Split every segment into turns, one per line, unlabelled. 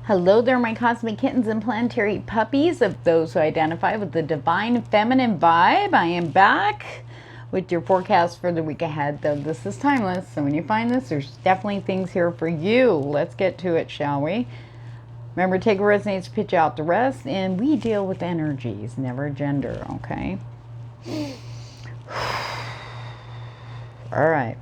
Hello there, my cosmic kittens and planetary puppies of those who identify with the divine feminine vibe. I am back with your forecast for the week ahead, though this is timeless. So when you find this, there's definitely things here for you. Let's get to it, shall we? Remember, take what resonates, pitch out the rest, and we deal with energies, never gender, okay? All right.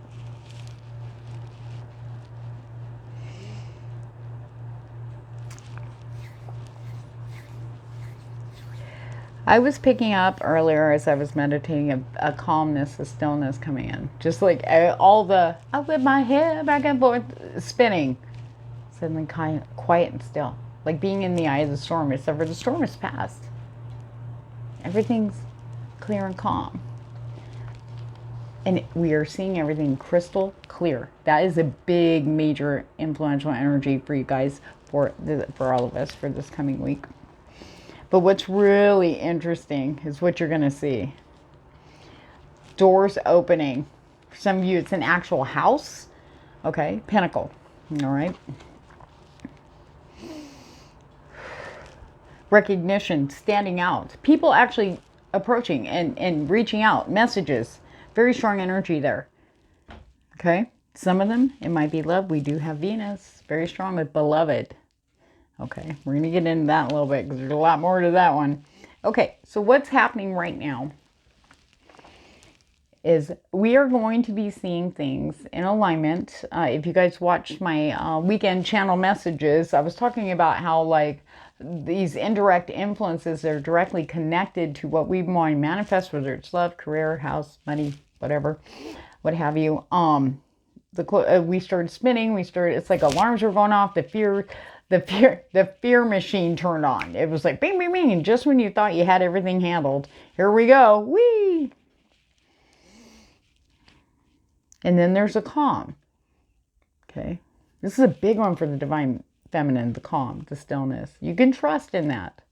I was picking up earlier as I was meditating a calmness, a stillness coming in. Just like all the, I whip my head back and forth, spinning. Suddenly quiet and still. Like being in the eye of the storm, except for the storm is past. Everything's clear and calm. And we are seeing everything crystal clear. That is a big, major, influential energy for you guys, for all of us, for this coming week. But what's really interesting is what you're going to see. Doors opening. For some of you, it's an actual house. Okay, Pentacle. All right. Recognition, standing out. People actually approaching and reaching out. Messages. Very strong energy there. Okay. Some of them, it might be love. We do have Venus. Very strong with beloved. Okay, we're going to get into that a little bit because there's a lot more to that one. Okay, so what's happening right now is we are going to be seeing things in alignment. If you guys watched my weekend channel messages, I was talking about how like these indirect influences are directly connected to what we want to manifest, whether it's love, career, house, money, whatever, what have you. We started spinning. It's like alarms were going off. The fear machine turned on. It was like bing, bing, bing. And just when you thought you had everything handled, here we go. Whee! And then there's a calm. Okay. This is a big one for the divine feminine, the calm, the stillness. You can trust in that.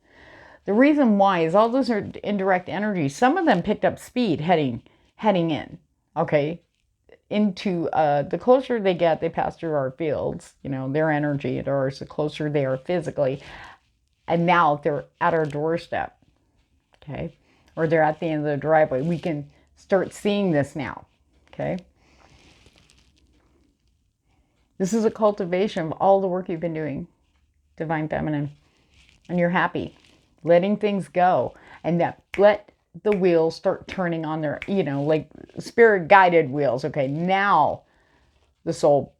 The reason why is all those are indirect energies. Some of them picked up speed heading in. Okay. Into the closer they get, they pass through our fields, their energy and ours, the closer they are physically. And now they're at our doorstep, okay? Or they're at the end of the driveway. We can start seeing this now, okay? This is a cultivation of all the work you've been doing, divine feminine. And you're happy, letting things go. And that let the wheels start turning on their, like spirit guided wheels. Okay, now the soul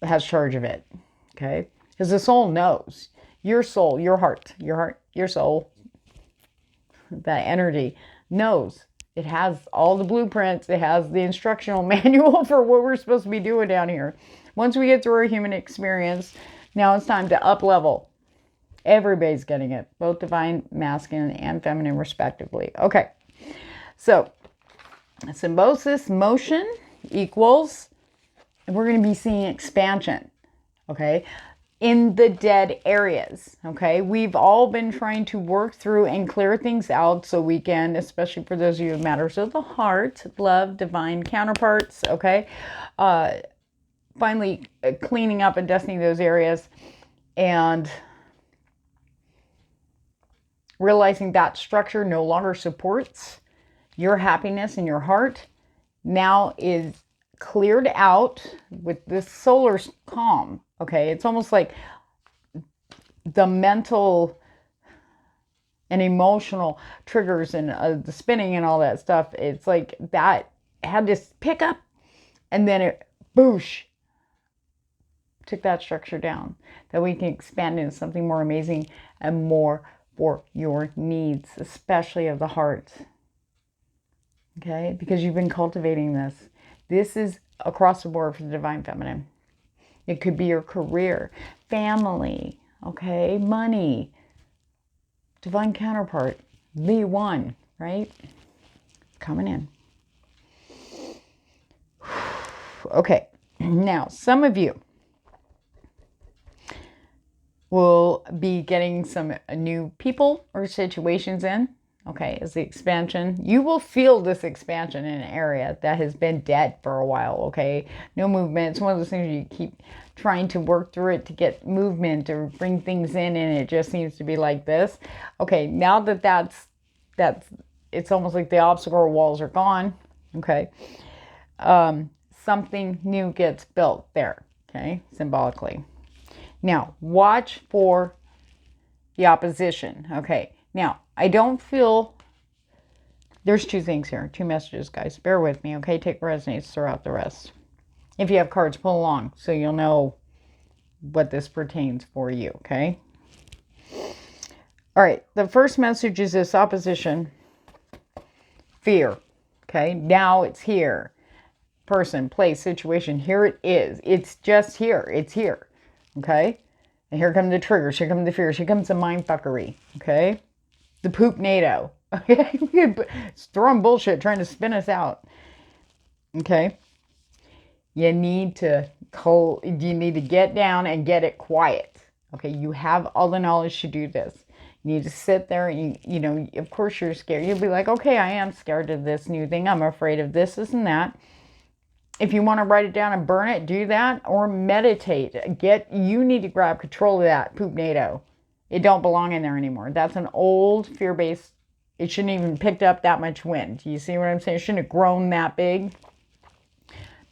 has charge of it. Okay, because the soul knows. Your soul, your heart, your soul, that energy knows. It has all the blueprints. It has the instructional manual for what we're supposed to be doing down here. Once we get through our human experience, now it's time to up level. Everybody's getting it, both divine, masculine, and feminine, respectively. Okay, so symbiosis, motion equals, and we're going to be seeing expansion, okay, in the dead areas, okay? We've all been trying to work through and clear things out so we can, especially for those of you who matters of the heart, love, divine counterparts, okay? Finally, cleaning up and dusting those areas and realizing that structure no longer supports your happiness in your heart now is cleared out with this solar calm. Okay, it's almost like the mental and emotional triggers and the spinning and all that stuff. It's like that had this pick up and then it boosh took that structure down, that we can expand into something more amazing and more for your needs, especially of the heart. Okay? Because you've been cultivating this. This is across the board for the divine feminine. It could be your career, family, okay, money, divine counterpart, the one, right? Coming in. Okay. Now, some of you will be getting some new people or situations in, okay, is the expansion. You will feel this expansion in an area that has been dead for a while, okay? No movement. It's one of those things you keep trying to work through it to get movement or bring things in, and it just seems to be like this. Okay, now that that's it's almost like the obstacle walls are gone, okay? Something new gets built there, okay, symbolically. Now, watch for the opposition, okay? Now, I don't feel, there's two things here, two messages, guys. Bear with me, okay? Take what resonates, throw out the rest. If you have cards, pull along so you'll know what this pertains for you, okay? All right, the first message is this opposition, fear, okay? Now it's here. Person, place, situation, here it is. It's just here. It's here, okay? And here come the triggers. Here come the fears. Here comes the mind fuckery, okay? The poop NATO. Okay? It's throwing bullshit, trying to spin us out. Okay? You need to get down and get it quiet. Okay? You have all the knowledge to do this. You need to sit there and, you know, of course you're scared. You'll be like, okay, I am scared of this new thing. I'm afraid of this and that. If you want to write it down and burn it, do that, or meditate. You need to grab control of that poop NATO. It don't belong in there anymore. That's an old fear-based, it shouldn't even picked up that much wind. You see what I'm saying? It shouldn't have grown that big.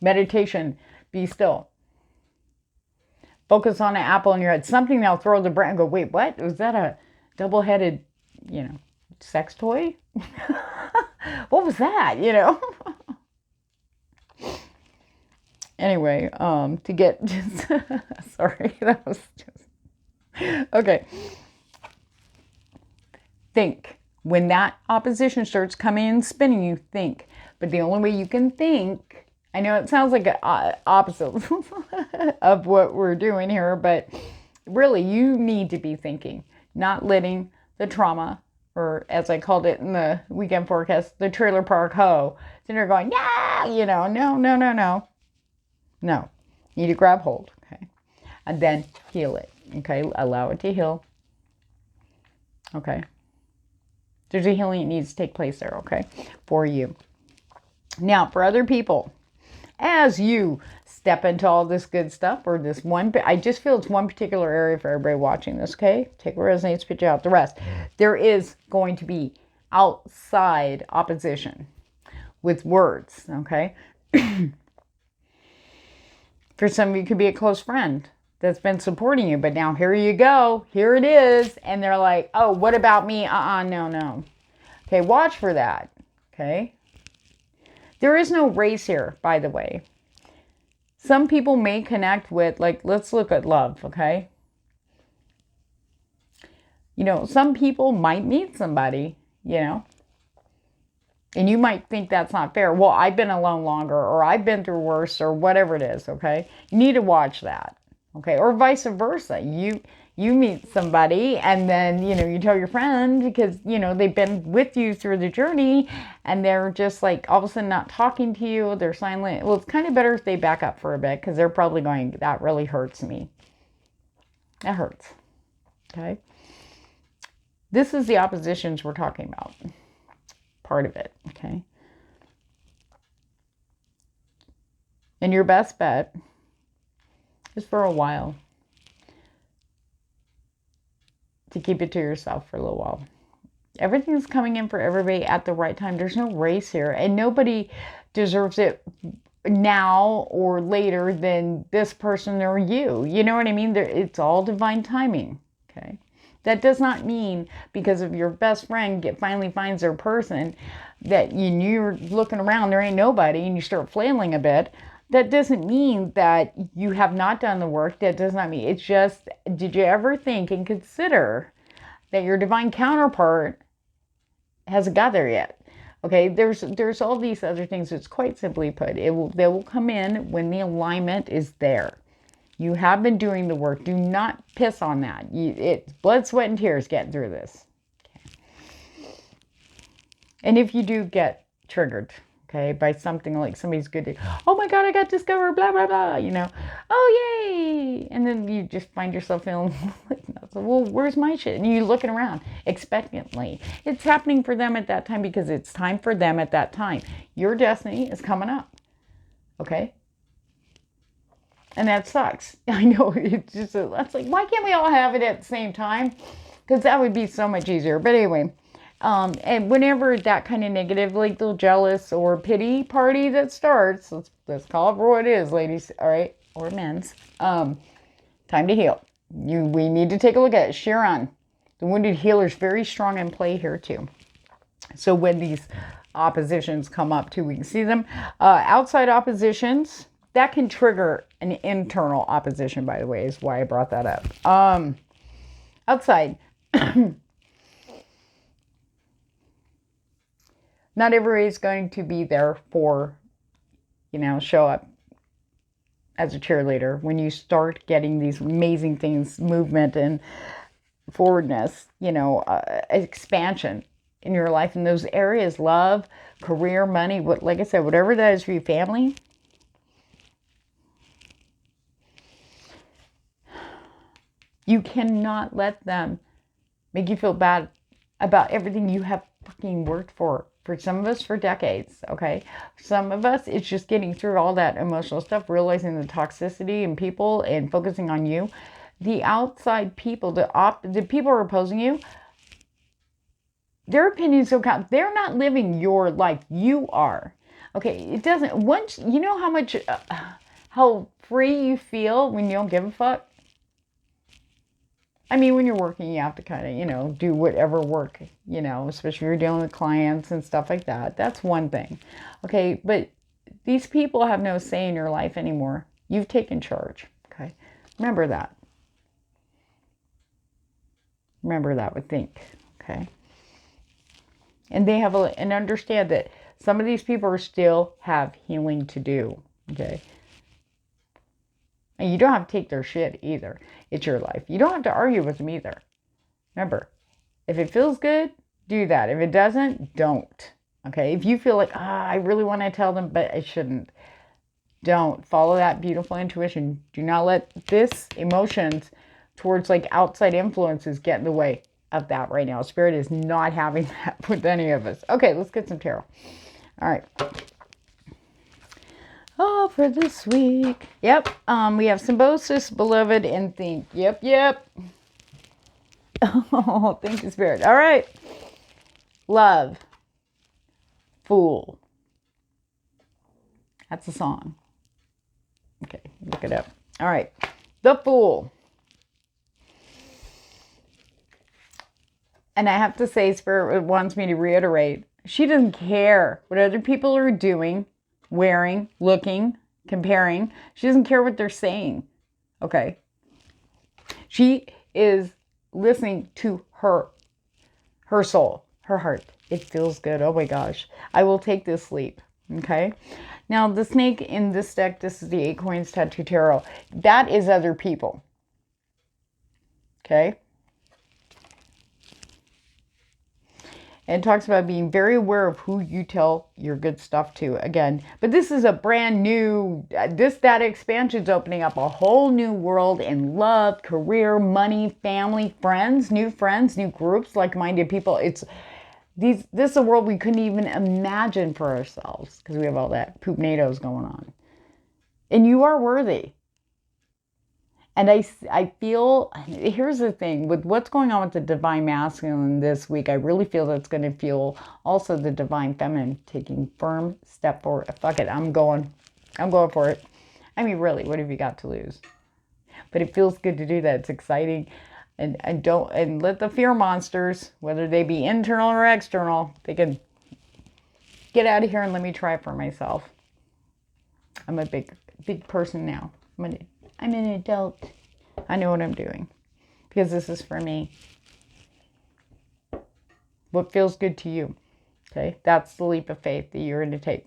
Meditation, be still. Focus on an apple in your head. Something that'll throw the brain and go, wait, what? Was that a double-headed, you know, sex toy? What was that, you know? Anyway, to get just sorry, that was just okay. Think. When that opposition starts coming and spinning, you think. But the only way you can think, I know it sounds like an opposite of what we're doing here, but really you need to be thinking, not letting the trauma, or as I called it in the weekend forecast, the trailer park hoe. So you're going, yeah, you know, no. No, you need to grab hold, okay? And then heal it, okay? Allow it to heal, okay? There's a healing that needs to take place there, okay? For you. Now, for other people, as you step into all this good stuff, or this one, I just feel it's one particular area for everybody watching this, okay? Take what resonates, spit out the rest. There is going to be outside opposition with words, okay? For some of you, it could be a close friend that's been supporting you, but now here you go. Here it is. And they're like, oh, what about me? No. Okay, watch for that. Okay? There is no race here, by the way. Some people may connect with, like, let's look at love, okay? You know, some people might meet somebody, you know, and you might think that's not fair. Well, I've been alone longer, or I've been through worse, or whatever it is, okay? You need to watch that, okay? Or vice versa. You meet somebody, and then, you know, you tell your friend because, you know, they've been with you through the journey, and they're just like all of a sudden not talking to you. They're silent. Well, it's kind of better if they back up for a bit, because they're probably going, that really hurts me. That hurts, okay? This is the oppositions we're talking about. Part of it, okay? And your best bet is for a while to keep it to yourself for a little while. Everything's coming in for everybody at the right time. There's no race here, and nobody deserves it now or later than this person or you. You know what I mean? It's all divine timing, okay? That does not mean because if your best friend finally finds their person that you're looking around, there ain't nobody, and you start flailing a bit. That doesn't mean that you have not done the work. That does not mean, it's just, did you ever think and consider that your divine counterpart hasn't got there yet? Okay, there's all these other things. It's quite simply put, they will come in when the alignment is there. You have been doing the work. Do not piss on that. It's blood, sweat, and tears getting through this. Okay. And if you do get triggered, okay, by something like somebody's good, oh my God, I got discovered, blah, blah, blah, you know, oh, yay. And then you just find yourself feeling like nothing. So, well, where's my shit? And you're looking around expectantly. It's happening for them at that time because it's time for them at that time. Your destiny is coming up. Okay? And that sucks. I know. It's just, that's like, why can't we all have it at the same time? Because that would be so much easier. But anyway, and whenever that kind of negative, like the jealous or pity party that starts, let's call it for what it is, ladies, all right, or men's, time to heal. We need to take a look at it. Chiron, the wounded healer, is very strong in play here too. So when these oppositions come up too, we can see them. Outside oppositions, that can trigger an internal opposition, by the way, is why I brought that up. Outside. Not everybody is going to be there for, show up as a cheerleader. When you start getting these amazing things, movement and forwardness, expansion in your life in those areas, love, career, money, like I said, whatever that is for your family. You cannot let them make you feel bad about everything you have fucking worked for. For some of us, for decades, okay? Some of us, it's just getting through all that emotional stuff, realizing the toxicity in people and focusing on you. The outside people, the people who are opposing you, their opinions don't count. They're not living your life. You are. Okay, it doesn't, once, you know how much, how free you feel when you don't give a fuck? I mean, when you're working, you have to kind of, do whatever work, especially if you're dealing with clients and stuff like that. That's one thing. Okay, but these people have no say in your life anymore. You've taken charge, okay? Remember that. Remember that with think, okay? And they have and understand that some of these people still have healing to do, okay? And you don't have to take their shit either. It's your life. You don't have to argue with them either. Remember, if it feels good, do that. If it doesn't, don't. Okay? If you feel like, I really want to tell them, but I shouldn't, don't. Follow that beautiful intuition. Do not let this emotions towards like outside influences get in the way of that right now. Spirit is not having that with any of us. Okay, let's get some tarot. All right. Oh, for this week. Yep. We have Symbiosis, Beloved, and Think. Yep. Oh, thank you, Spirit. All right. Love. Fool. That's a song. Okay, look it up. All right. The Fool. And I have to say, Spirit wants me to reiterate, she doesn't care what other people are doing, wearing, looking, comparing. She doesn't care what they're saying. Okay. She is listening to her soul, her heart. It feels good. Oh my gosh. I will take this leap. Okay. Now the snake in this deck, this is the 8 Coins Tattoo Tarot. That is other people. Okay. And it talks about being very aware of who you tell your good stuff to. Again, but this is a brand new, that expansion is opening up a whole new world in love, career, money, family, friends, new groups, like-minded people. This is a world we couldn't even imagine for ourselves because we have all that poop-nados going on. And you are worthy. And I feel, here's the thing, with what's going on with the Divine Masculine this week, I really feel that's going to feel also the Divine Feminine taking firm step forward. Fuck it, I'm going for it. I mean, really, what have you got to lose? But it feels good to do that. It's exciting. And let the fear monsters, whether they be internal or external, they can get out of here and let me try for myself. I'm a big person now. I'm an adult. I know what I'm doing because this is for me. What feels good to you? Okay, that's the leap of faith that you're going to take,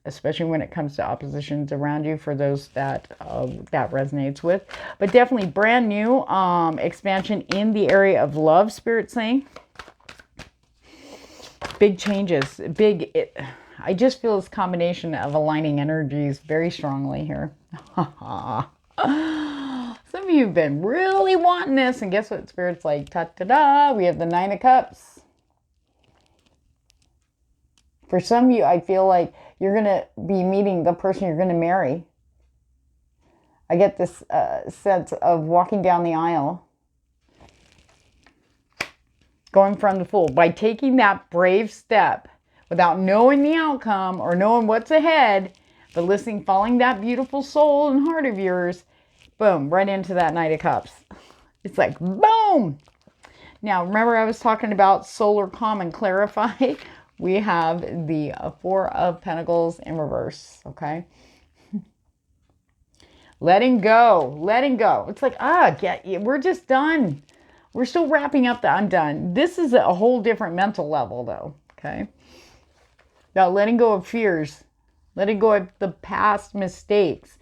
especially when it comes to oppositions around you. For those that that resonates with, but definitely brand new expansion in the area of love. Spirit saying big changes, I just feel this combination of aligning energies very strongly here. Some of you have been really wanting this, and guess what? Spirit's like, ta-ta-da, we have the Nine of Cups. For some of you, I feel like you're going to be meeting the person you're going to marry. I get this sense of walking down the aisle, going from the Fool. By taking that brave step without knowing the outcome or knowing what's ahead, but listening, following that beautiful soul and heart of yours, boom, right into that Knight of Cups. It's like, boom! Now, remember I was talking about solar calm and clarify? We have the Four of Pentacles in reverse, okay? Letting go, letting go. It's like, we're just done. We're still wrapping up the I'm done. This is a whole different mental level, though, okay? Now, letting go of fears, letting go of the past mistakes,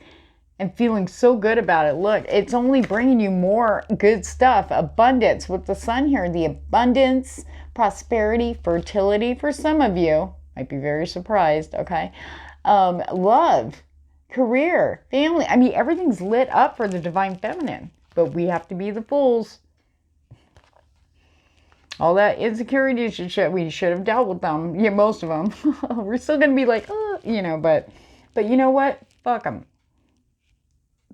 and feeling so good about it. Look, it's only bringing you more good stuff. Abundance with the sun here. The abundance, prosperity, fertility for some of you. Might be very surprised, okay? Love, career, family. I mean, everything's lit up for the divine feminine. But we have to be the fools. All that insecurities we should have dealt with them. Yeah, most of them. We're still going to be like, but you know what? Fuck them.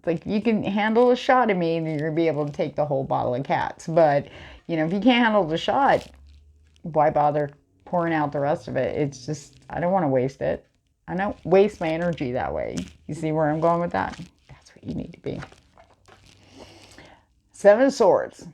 Like, you can handle a shot of me and you're going to be able to take the whole bottle of cats. But, if you can't handle the shot, why bother pouring out the rest of it? It's just, I don't want to waste it. I don't waste my energy that way. You see where I'm going with that? That's what you need to be. Seven of Swords.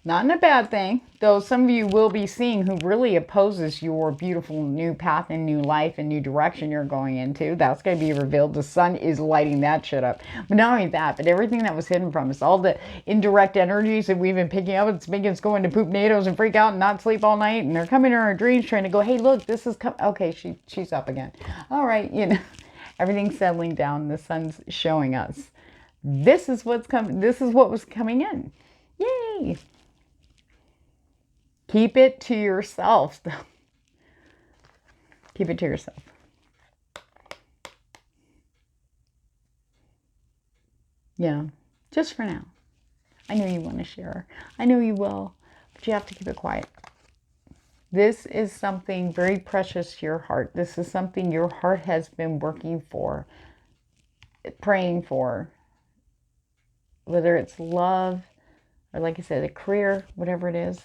Not in a bad thing, though some of you will be seeing who really opposes your beautiful new path and new life and new direction you're going into. That's going to be revealed. The sun is lighting that shit up. But not only that, but everything that was hidden from us, all the indirect energies that we've been picking up, it's making us go into poop nados and freak out and not sleep all night. And they're coming in our dreams trying to go, hey, look, this is okay, she's up again. All right, everything's settling down. The sun's showing us. This is what's coming. This is what was coming in. Yay! Keep it to yourself. Keep it to yourself. Yeah, just for now. I know you want to share. I know you will, but you have to keep it quiet. This is something very precious to your heart. This is something your heart has been working for, praying for. Whether it's love, or like I said, a career, whatever it is.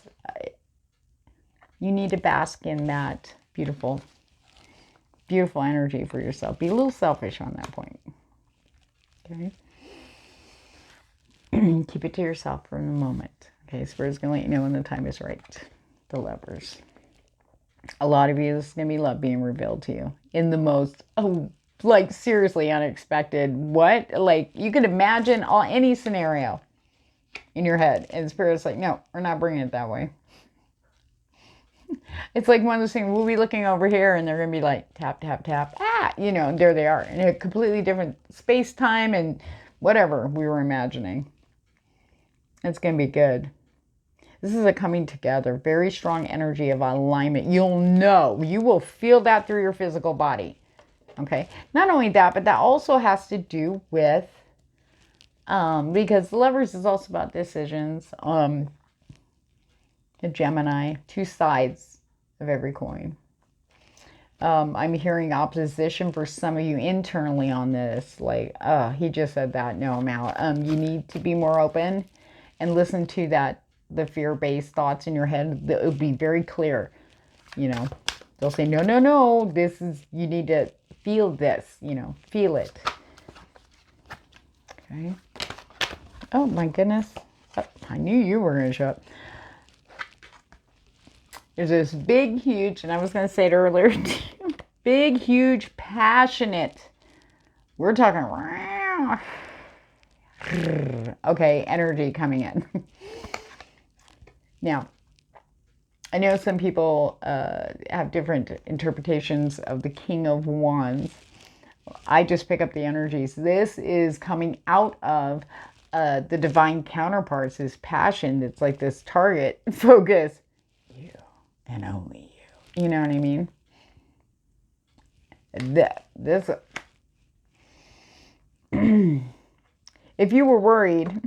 You need to bask in that beautiful, beautiful energy for yourself. Be a little selfish on that point. Okay? Keep it to yourself for the moment. Okay, Spirit's going to let you know when the time is right. The Lovers. A lot of you, this is going to be love being revealed to you in the most, seriously unexpected. What? Like, you could imagine any scenario in your head. And Spirit's like, no, we're not bringing it that way. It's like one of those things, we'll be looking over here and they're going to be like, tap, tap, tap. There they are. In a completely different space, time, and whatever we were imagining. It's going to be good. This is a coming together. Very strong energy of alignment. You'll know. You will feel that through your physical body. Okay? Not only that, but that also has to do with, because the Lovers is also about decisions. A Gemini, two sides of every coin. I'm hearing opposition for some of you internally on this. Like, he just said that. No, I'm out. You need to be more open and listen to the fear-based thoughts in your head. It will be very clear. They'll say, no, you need to feel this, feel it. Okay. Oh, my goodness. Oh, I knew you were going to show up. There's this big, huge, and I was going to say it earlier, big, huge, passionate, we're talking, okay, energy coming in. Now, I know some people have different interpretations of the King of Wands. I just pick up the energies. This is coming out of the divine counterparts, this passion that's like this target focus. You. And only you. You know what I mean? if you were worried,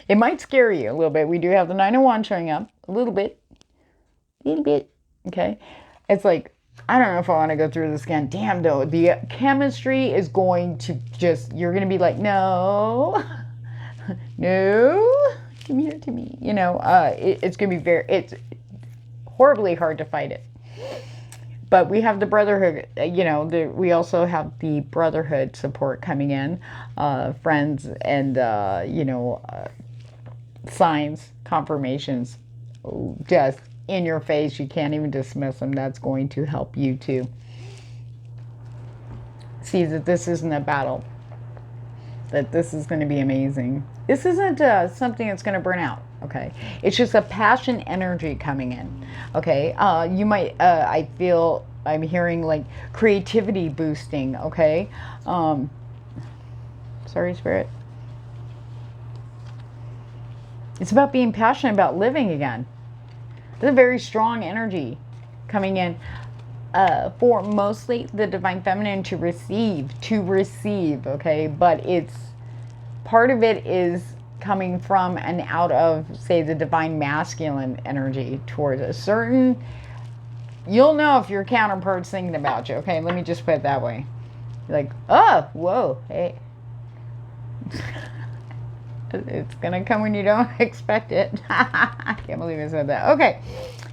it might scare you a little bit. We do have the Nine of Wands showing up a little bit. Okay. It's like, I don't know if I want to go through this again. Damn, though, the chemistry is going to just, you're going to be like, no, no, give me it to me. You know, it's going to be it's horribly hard to fight it. But we have the brotherhood, you know, we also have the brotherhood support coming in, friends and, you know, signs, confirmations, just in your face. You can't even dismiss them. That's going to help you to see that this isn't a battle, that this is going to be amazing. This isn't something that's going to burn out. Okay, it's just a passion energy coming in. Okay, you might I feel I'm hearing like creativity boosting. Okay, sorry, Spirit. It's about being passionate about living again. There's a very strong energy coming in for mostly the divine feminine to receive, okay? But it's, part of it is coming from and out of, say, the divine masculine energy towards a certain, you'll know if your counterpart's thinking about you, okay? Let me just put it that way. You're like, oh, whoa, hey. It's going to come when you don't expect it. I can't believe I said that. Okay.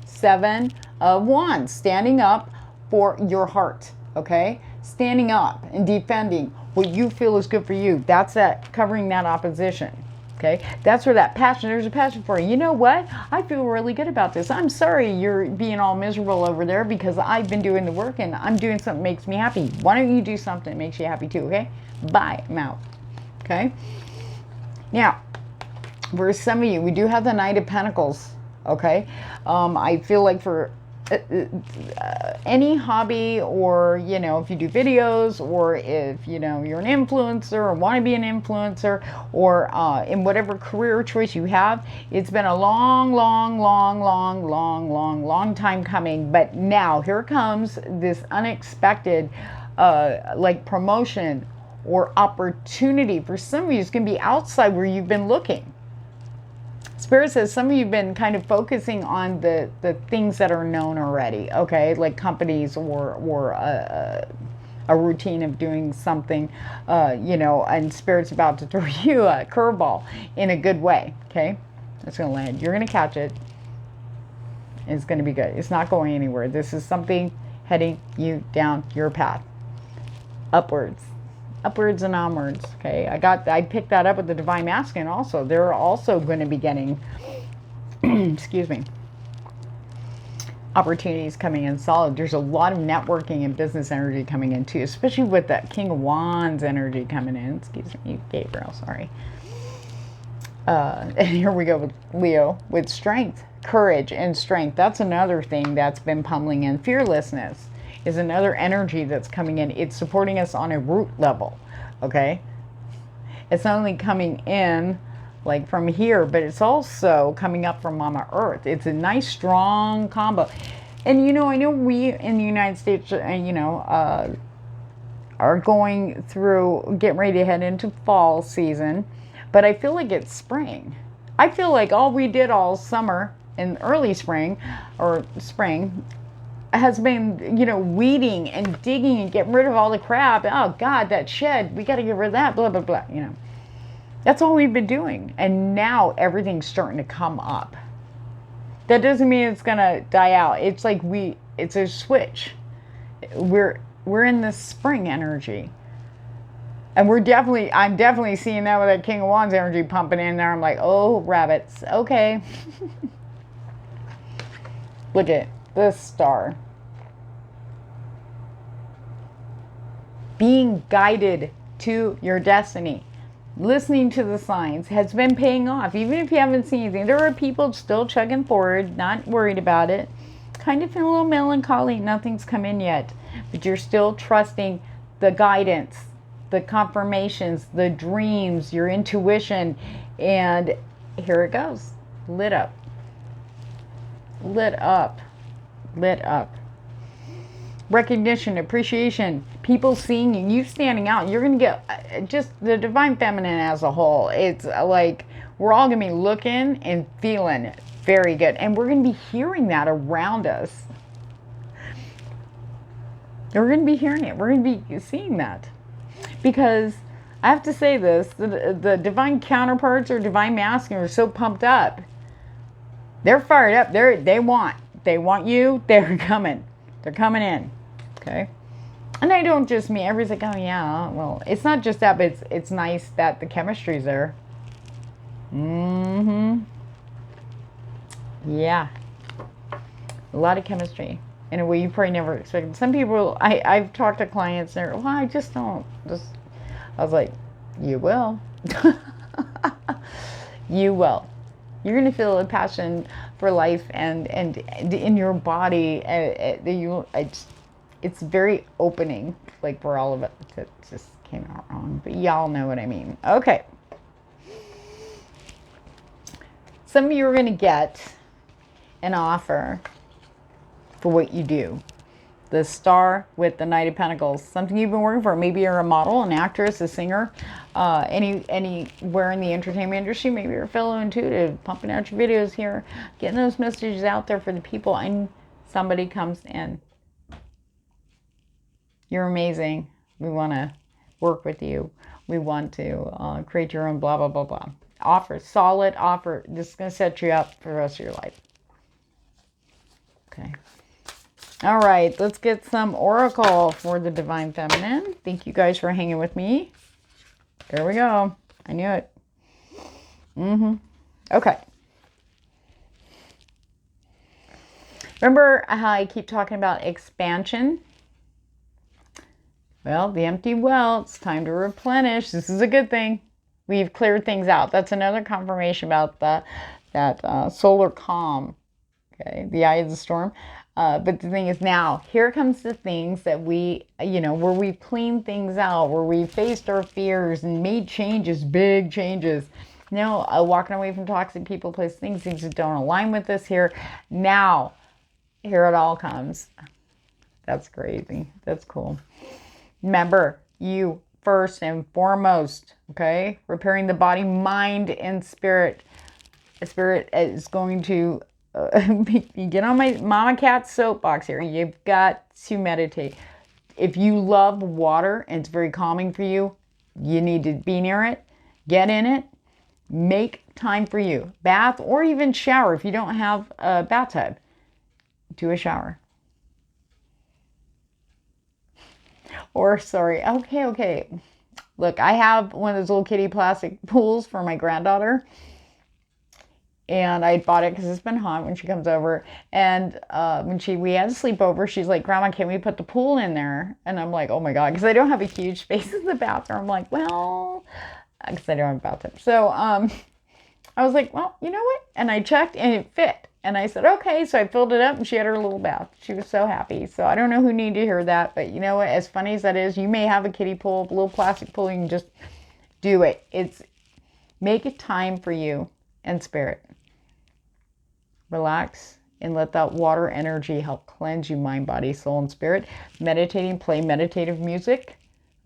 7 of Wands. Standing up for your heart. Okay? Standing up and defending what you feel is good for you. That's that, covering that opposition. Okay? That's where that passion, there's a passion for you. You know what? I feel really good about this. I'm sorry you're being all miserable over there because I've been doing the work and I'm doing something that makes me happy. Why don't you do something that makes you happy too? Okay? Bye. I'm out. Okay? Now, for some of you, we do have the Knight of Pentacles, okay? I feel like for any hobby, or, you know, if you do videos, or if, you know, you're an influencer or want to be an influencer, or in whatever career choice you have, it's been a long time coming. But now, here comes this unexpected, like, promotion or opportunity. For some of you, it's going to be outside where you've been looking. Spirit says some of you have been kind of focusing on the things that are known already, okay? Like companies or a routine of doing something, you know, and Spirit's about to throw you a curveball in a good way, okay? It's going to land. You're going to catch it. It's going to be good. It's not going anywhere. This is something heading you down your path. Upwards and onwards. Okay, I picked that up with the divine masculine also. They're also going to be getting excuse me, opportunities coming in solid. There's a lot of networking and business energy coming in too, especially with that King of Wands energy coming in. Excuse me, Gabriel, sorry. And here we go with Leo, with strength, courage, and strength. That's another thing that's been pummeling in. Fearlessness is another energy that's coming in. It's supporting us on a root level, okay? It's not only coming in like from here, but it's also coming up from Mama Earth. It's a nice, strong combo. And, you know, I know we in the United States, you know, are going through, getting ready to head into fall season, but I feel like it's spring. I feel like all we did all summer and early spring, or spring, has been, you know, weeding and digging and getting rid of all the crap. Oh God, that shed, we got to get rid of that, blah, blah, blah, you know. That's all we've been doing. And now everything's starting to come up. That doesn't mean it's going to die out. It's like it's a switch. We're in this spring energy. And I'm definitely seeing that with that King of Wands energy pumping in there. I'm like, oh, rabbits. Okay. Look at this star. Being guided to your destiny. Listening to the signs has been paying off. Even if you haven't seen anything, there are people still chugging forward, not worried about it. Kind of feel a little melancholy. Nothing's come in yet. But you're still trusting the guidance, the confirmations, the dreams, your intuition. And here it goes. Lit up. Lit up. Lit up. recognition, appreciation, people seeing you, you standing out. You're going to get just the divine feminine as a whole. It's like we're all going to be looking and feeling very good. And we're going to be hearing that around us. We're going to be hearing it. We're going to be seeing that. Because I have to say this, the divine counterparts or divine masculine are so pumped up. They're fired up. They want you. They're coming. They're coming in. Okay. And I don't just mean, everybody's like, oh yeah, well, it's not just that, but it's nice that the chemistry's there. Yeah. A lot of chemistry in a way you probably never expected. Some people, I've talked to clients and they're, well, I just don't, I was like, you will. You will. You're going to feel a passion for life and in your body. It's very opening, like for all of it. It just came out wrong, but y'all know what I mean. Okay. Some of you are going to get an offer for what you do. The star with the Knight of Pentacles, something you've been working for. Maybe you're a model, an actress, a singer, anywhere in the entertainment industry. Maybe you're a fellow intuitive, pumping out your videos here, getting those messages out there for the people, and somebody comes in. You're amazing. We want to work with you. We want to create your own blah, blah, blah, blah. Offer, solid offer. This is going to set you up for the rest of your life. Okay. All right, let's get some oracle for the divine feminine. Thank you guys for hanging with me. There we go. I knew it. Okay. Remember how I keep talking about expansion? Well, the empty well, it's time to replenish. This is a good thing. We've cleared things out. That's another confirmation about that solar calm. Okay, the eye of the storm. But the thing is now, here comes the things that we, where we cleaned things out, where we faced our fears and made changes, big changes. Walking away from toxic people, places, things that don't align with us here. Now, here it all comes. That's crazy. That's cool. Remember, you first and foremost, okay? Repairing the body, mind, and spirit. Spirit is going to you get on my Mama Cat soapbox here. You've got to meditate. If you love water and it's very calming for you, you need to be near it. Get in it. Make time for you. Bath or even shower. If you don't have a bathtub, do a shower. Or, sorry, okay. Look, I have one of those little kitty plastic pools for my granddaughter. And I bought it because it's been hot when she comes over. And when we had a sleepover, she's like, Grandma, can we put the pool in there? And I'm like, oh my God, because I don't have a huge space in the bathroom. I'm like, well, because I don't have a bathtub. So I was like, well, you know what? And I checked and it fit. And I said, okay. So I filled it up and she had her little bath. She was so happy. So I don't know who needed to hear that. But you know what? As funny as that is, you may have a kiddie pool, a little plastic pool. You can just do it. Make it time for you and spirit. Relax and let that water energy help cleanse you, mind, body, soul, and spirit. Meditating, play meditative music,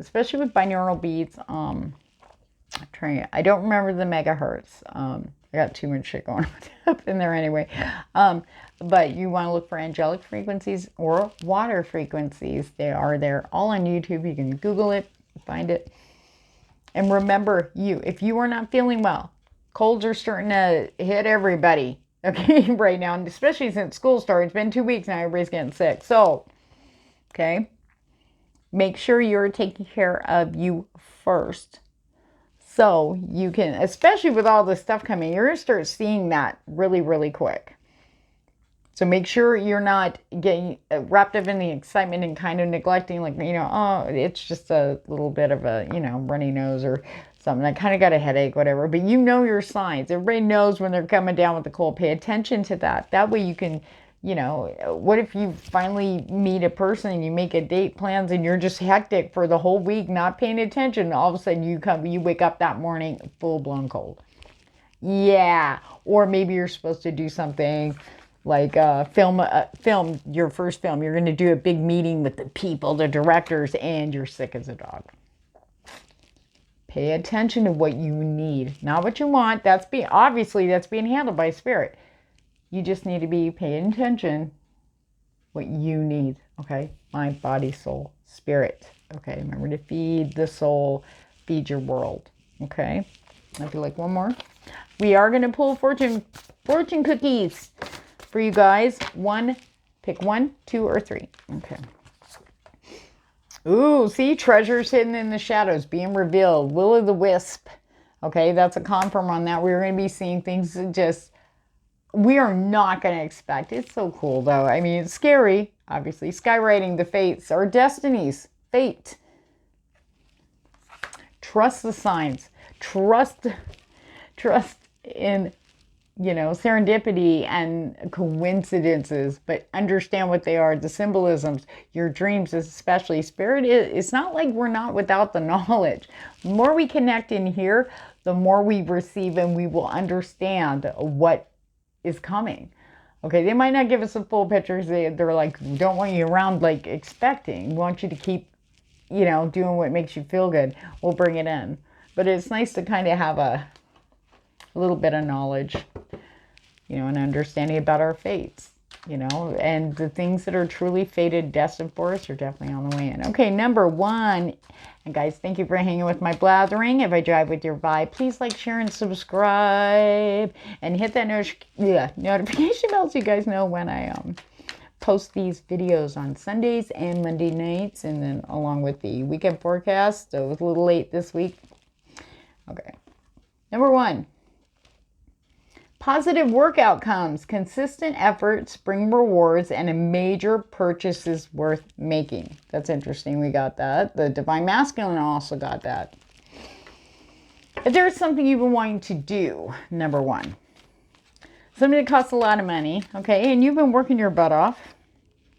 especially with binaural beats. I don't remember the megahertz. I got too much shit going on up in there anyway. But you want to look for angelic frequencies or water frequencies. They are there all on YouTube. You can Google it, find it. And remember, if you are not feeling well, colds are starting to hit everybody. Okay, right now, and especially since school started. It's been 2 weeks now, everybody's getting sick. So, okay, make sure you're taking care of you first. So you can, especially with all this stuff coming, you're going to start seeing that really, really quick. So make sure you're not getting wrapped up in the excitement and kind of neglecting, like, oh, it's just a little bit of a, runny nose or something. I kind of got a headache, whatever. But you know your signs. Everybody knows when they're coming down with the cold. Pay attention to that. That way you can, what if you finally meet a person and you make a date plans and you're just hectic for the whole week, not paying attention. All of a sudden you wake up that morning full blown cold. Yeah. Or maybe you're supposed to do something like film your first film. You're going to do a big meeting with the people, the directors, and you're sick as a dog. Pay attention to what you need, not what you want. That's being handled by spirit. You just need to be paying attention what you need. Okay, mind, body, soul, spirit. Okay, remember to feed the soul, feed your world. Okay, I feel like one more. We are going to pull fortune cookies for you guys. Pick 1, 2, or 3. Okay. Ooh, see, treasures hidden in the shadows being revealed. Will-o'-the-wisp. Okay, that's a confirm on that. We're going to be seeing things that we are not going to expect. It's so cool, though. I mean, it's scary, obviously. Skywriting the fates, our destinies, fate. Trust the signs. Trust in, serendipity and coincidences, but understand what they are, the symbolisms, your dreams, especially. Spirit it's not like we're not without the knowledge. The more we connect in here, the more we receive, and we will understand what is coming. Okay, they might not give us the full pictures. They're like, we don't want you around like expecting. We want you to keep, doing what makes you feel good. We'll bring it in. But it's nice to kind of have a little bit of knowledge, and understanding about our fates, and the things that are truly fated, destined for us are definitely on the way in. Okay, number 1. And guys, thank you for hanging with my blathering. If I drive with your vibe, please like, share, and subscribe. And hit that notification bell so you guys know when I post these videos on Sundays and Monday nights. And then along with the weekend forecast. So it was a little late this week. Okay. Number 1. Positive work outcomes, consistent efforts bring rewards, and a major purchase is worth making. That's interesting. We got that. The Divine Masculine also got that. If there's something you've been wanting to do, number 1, something that costs a lot of money, okay, and you've been working your butt off.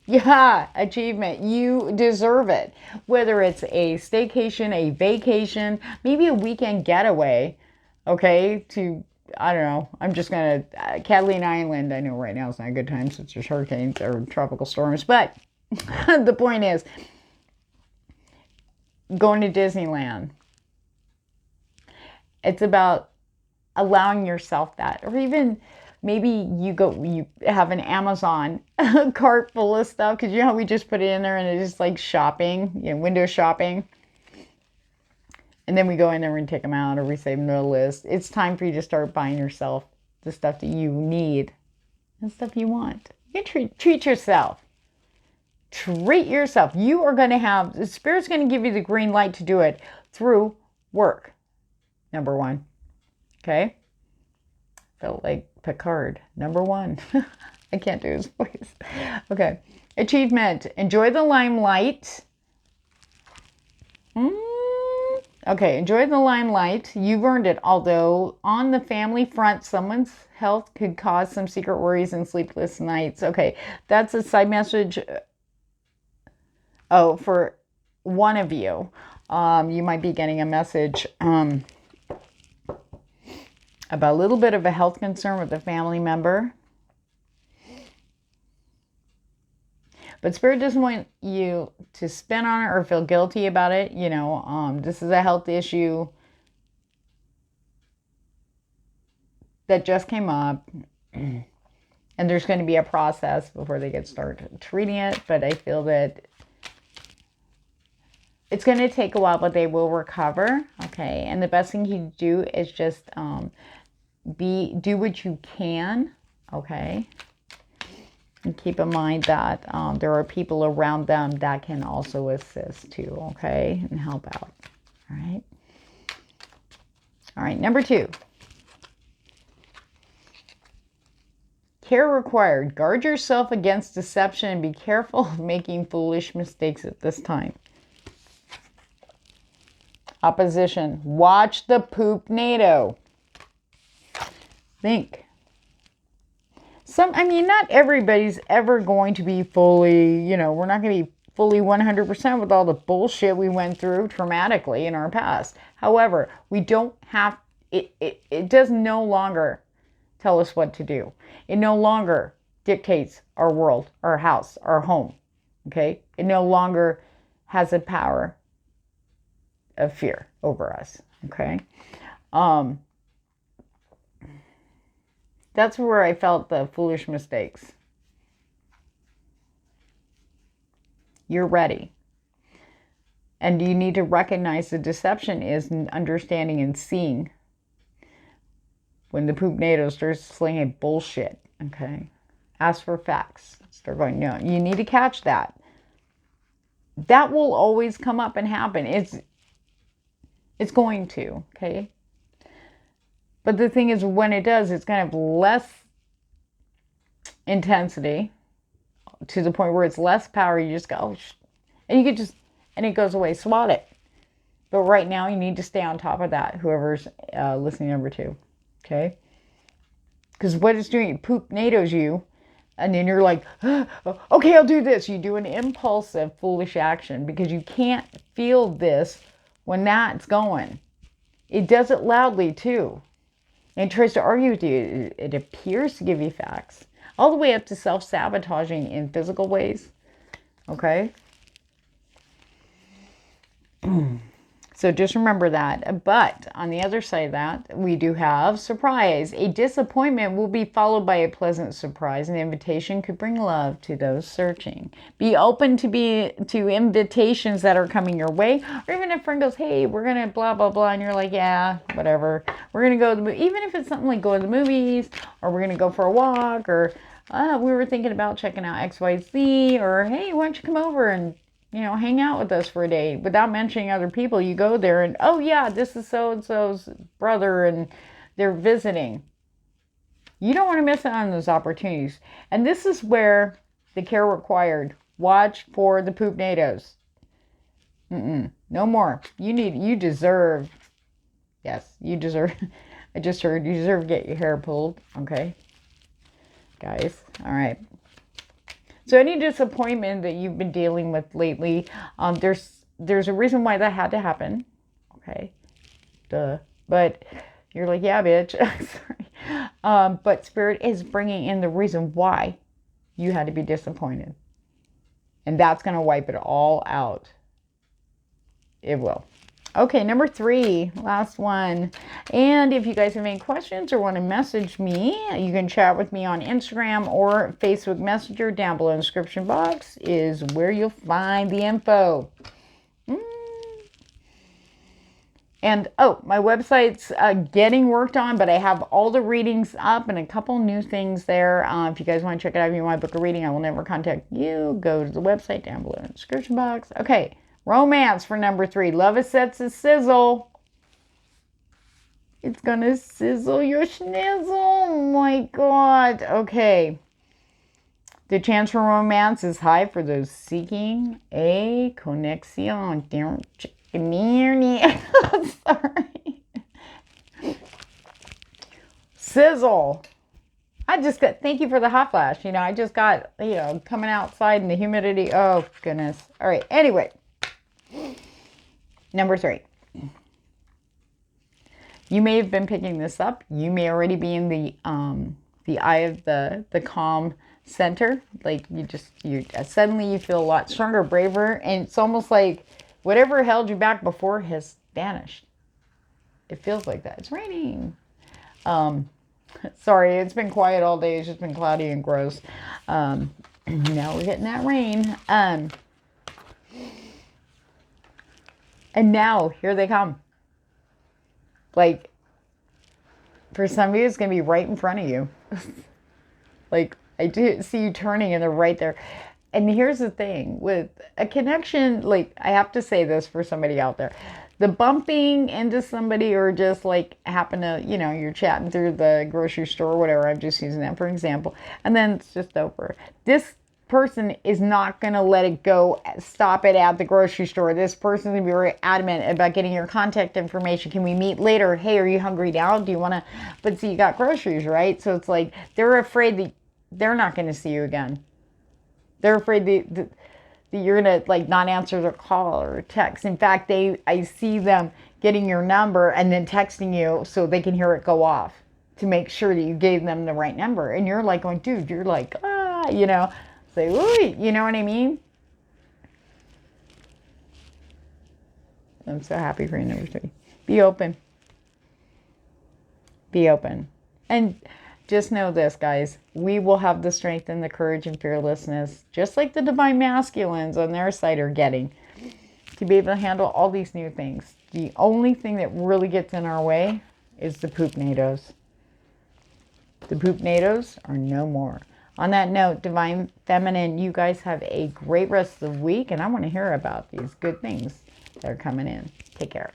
Yeah, achievement. You deserve it. Whether it's a staycation, a vacation, maybe a weekend getaway, okay, to, I don't know, I'm just going to, Catalina Island, I know right now is not a good time since there's hurricanes or tropical storms, but the point is, going to Disneyland, it's about allowing yourself that, or even maybe you have an Amazon cart full of stuff, because you know how we just put it in there and it's just like shopping, window shopping. And then we go in there and take them out, or we save them to a list. It's time for you to start buying yourself the stuff that you need and stuff you want. You treat yourself. Treat yourself. You are going to have, the Spirit's going to give you the green light to do it through work. Number 1. Okay? Felt like Picard. Number 1. I can't do his voice. Okay. Achievement. Enjoy the limelight. Okay, enjoy the limelight. You've earned it. Although on the family front, someone's health could cause some secret worries and sleepless nights. Okay, that's a side message. Oh, for one of you, you might be getting a message about a little bit of a health concern with a family member. But Spirit doesn't want you to spin on it or feel guilty about it. This is a health issue that just came up. And there's going to be a process before they get started treating it. But I feel that it's going to take a while, but they will recover. Okay. And the best thing you do is just do what you can. Okay. And keep in mind that there are people around them that can also assist too, okay, and help out. All right. All right, number 2. Care required. Guard yourself against deception and be careful of making foolish mistakes at this time. Opposition. Watch the poop NATO. Think. Not everybody's ever going to be fully, we're not going to be fully 100% with all the bullshit we went through traumatically in our past. However, we don't have, it does no longer tell us what to do. It no longer dictates our world, our house, our home. Okay? It no longer has a power of fear over us. Okay? That's where I felt the foolish mistakes. You're ready. And you need to recognize the deception is understanding and seeing when the poop NATO starts slinging bullshit. Okay? Ask for facts. Start going, no, you need to catch that. That will always come up and happen. It's going to, okay? But the thing is, when it does, it's kind of less intensity to the point where it's less power. You just go, oh, and you could just, and it goes away. Swat it. But right now, you need to stay on top of that, whoever's listening number 2, okay? Because what it's doing, it poop NATOs you, and then you're like, oh, okay, I'll do this. You do an impulsive, foolish action because you can't feel this when that's going. It does it loudly, too. And it tries to argue with you. It appears to give you facts. All the way up to self-sabotaging in physical ways. Okay? So just remember that. But on the other side of that, we do have surprise. A disappointment will be followed by a pleasant surprise. An invitation could bring love to those searching. Be open to invitations that are coming your way. Or even if a friend goes, hey, we're going to blah, blah, blah. And you're like, yeah, whatever. We're going to go to the movie. Even if it's something like go to the movies. Or we're going to go for a walk. Or we were thinking about checking out XYZ. Or hey, why don't you come over and hang out with us for a day without mentioning other people. You go there and, oh yeah, this is so-and-so's brother and they're visiting. You don't want to miss out on those opportunities. And this is where the care required. Watch for the poop NATOs. No more. You deserve, yes, you deserve, I just heard, you deserve to get your hair pulled. Okay. Guys. All right. So any disappointment that you've been dealing with lately, there's a reason why that had to happen. Okay. Duh. But you're like, yeah, bitch. Sorry. But Spirit is bringing in the reason why you had to be disappointed. And that's going to wipe it all out. It will. Okay, number 3, last one. And if you guys have any questions or want to message me, you can chat with me on Instagram or Facebook Messenger. Down below in the description box is where you'll find the info. And, my website's getting worked on, but I have all the readings up and a couple new things there. If you guys want to check it out, if you want to book a reading, I will never contact you. Go to the website down below in the description box. Okay. Romance for number 3. Love it sets a sizzle. It's going to sizzle your schnizzle. Oh my God. Okay. The chance for romance is high for those seeking a connection. Sorry. Sizzle. Thank you for the hot flash. I just got, coming outside in the humidity. Oh, goodness. All right. Anyway. Number 3. You may have been picking this up. You may already be in the eye of the calm center. Like suddenly you feel a lot stronger, braver, and it's almost like whatever held you back before has vanished. It feels like that. It's raining. Sorry, it's been quiet all day. It's just been cloudy and gross. Now we're getting that rain. And now, here they come. Like, for some of you, it's going to be right in front of you. Like, I do see you turning and they're right there. And here's the thing. With a connection, like, I have to say this for somebody out there. The bumping into somebody or just, like, happen to, you're chatting through the grocery store or whatever. I'm just using that for example. And then it's just over. This person is not going to let it go, stop it at the grocery store. This person is going to be very adamant about getting your contact information. Can we meet later? Hey, are you hungry now? Do you want to, but see, you got groceries, right? So it's like, they're afraid that they're not going to see you again. They're afraid that you're going to like not answer their call or text. In fact, I see them getting your number and then texting you so they can hear it go off to make sure that you gave them the right number. And you're like going, dude, you're like, you know, say, ooh, you know what I mean? I'm so happy for you, number 3. Be open. Be open. And just know this, guys. We will have the strength and the courage and fearlessness, just like the divine masculines on their side are getting, to be able to handle all these new things. The only thing that really gets in our way is the poop nados. The poop nados are no more. On that note, Divine Feminine, you guys have a great rest of the week, and I want to hear about these good things that are coming in. Take care.